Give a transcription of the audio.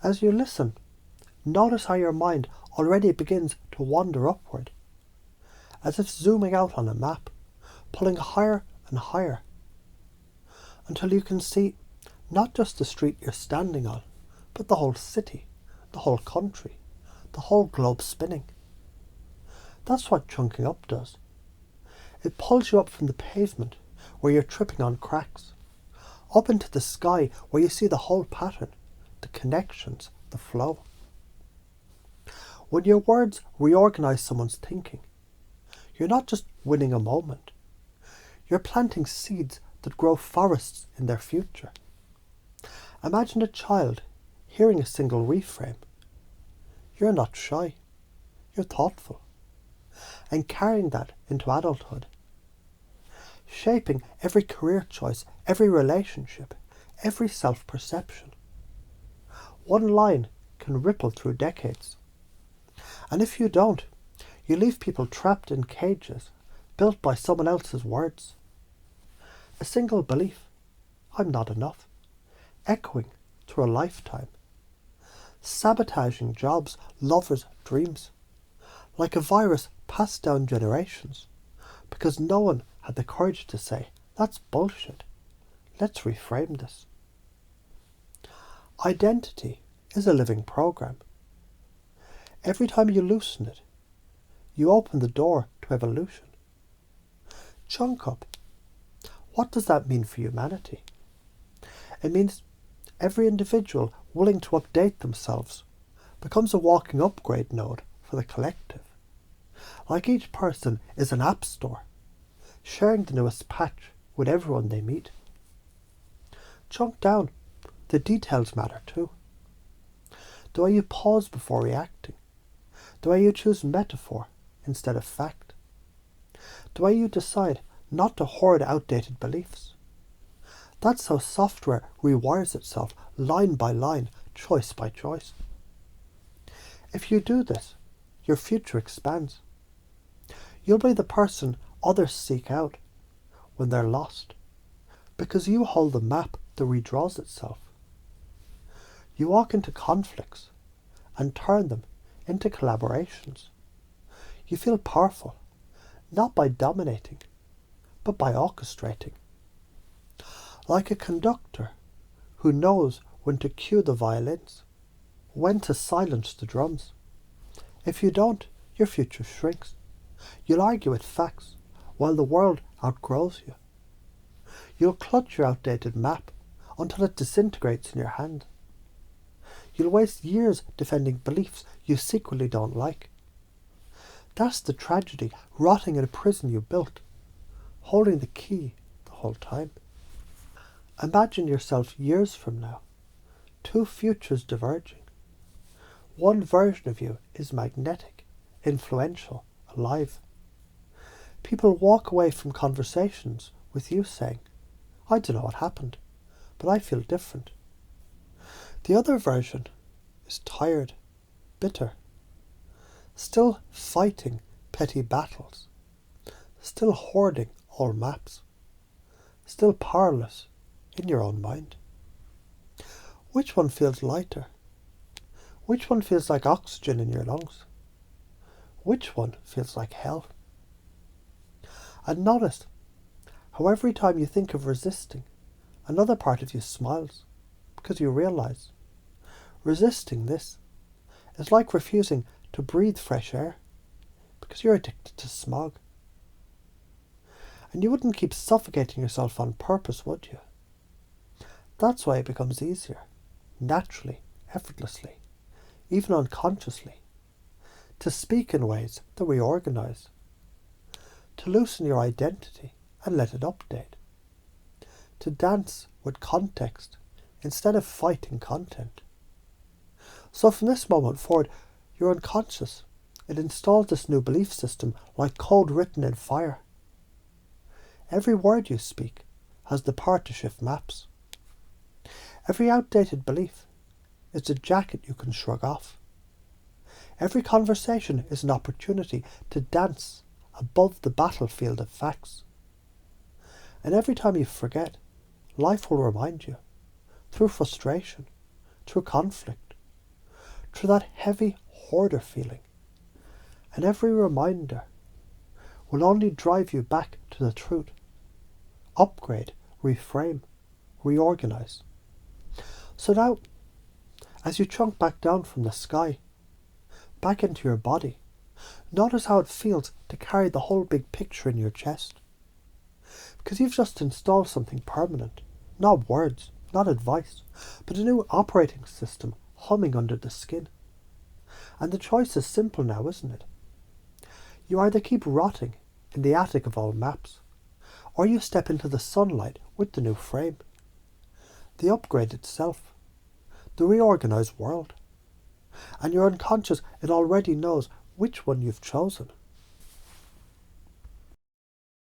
As you listen, notice how your mind already begins to wander upward, as if zooming out on a map, pulling higher and higher, until you can see not just the street you're standing on, but the whole city, the whole country, the whole globe spinning. That's what chunking up does. It pulls you up from the pavement, where you're tripping on cracks, up into the sky where you see the whole pattern, the connections, the flow. When your words reorganize someone's thinking, you're not just winning a moment. You're planting seeds that grow forests in their future. Imagine a child hearing a single reframe. You're not shy. You're thoughtful. And carrying that into adulthood. Shaping every career choice, every relationship, every self-perception. One line can ripple through decades. And if you don't, you leave people trapped in cages built by someone else's words. A single belief, I'm not enough, echoing through a lifetime. Sabotaging jobs, lovers, dreams. Like a virus passed down generations, because no one had the courage to say, that's bullshit. Let's reframe this. Identity is a living program. Every time you loosen it, you open the door to evolution. Chunk up. What does that mean for humanity? It means every individual willing to update themselves becomes a walking upgrade node for the collective. Like each person is an app store, sharing the newest patch with everyone they meet. Chunk down. The details matter too. The way you pause before reacting. The way you choose metaphor instead of fact. The way you decide not to hoard outdated beliefs. That's how software rewires itself line by line, choice by choice. If you do this, your future expands. You'll be the person others seek out when they're lost, because you hold the map that redraws itself. You walk into conflicts and turn them into collaborations. You feel powerful, not by dominating, but by orchestrating. Like a conductor who knows when to cue the violins, when to silence the drums. If you don't, your future shrinks. You'll argue with facts while the world outgrows you. You'll clutch your outdated map until it disintegrates in your hand. You'll waste years defending beliefs you secretly don't like. That's the tragedy, rotting in a prison you built, holding the key the whole time. Imagine yourself years from now, two futures diverging. One version of you is magnetic, influential, alive. People walk away from conversations with you saying, I don't know what happened, but I feel different. The other version is tired, bitter, still fighting petty battles, still hoarding old maps, still powerless in your own mind. Which one feels lighter? Which one feels like oxygen in your lungs? Which one feels like hell? And notice how every time you think of resisting, another part of you smiles, because you realize resisting this is like refusing to breathe fresh air, because you're addicted to smog. And you wouldn't keep suffocating yourself on purpose, would you? That's why it becomes easier, naturally, effortlessly, even unconsciously, to speak in ways that reorganize, to loosen your identity and let it update, to dance with context instead of fighting content. So from this moment forward, your unconscious, it installs this new belief system like code written in fire. Every word you speak has the power to shift maps. Every outdated belief is a jacket you can shrug off. Every conversation is an opportunity to dance above the battlefield of facts. And every time you forget, life will remind you, through frustration, through conflict, through that heavy hoarder feeling. And every reminder will only drive you back to the truth. Upgrade, reframe, reorganize. So now, as you chunk back down from the sky, back into your body, notice how it feels to carry the whole big picture in your chest. Because you've just installed something permanent. Not words, not advice, but a new operating system humming under the skin. And the choice is simple now, isn't it? You either keep rotting in the attic of old maps, or you step into the sunlight with the new frame. The upgrade itself. The reorganized world. And your unconscious, it already knows which one you've chosen.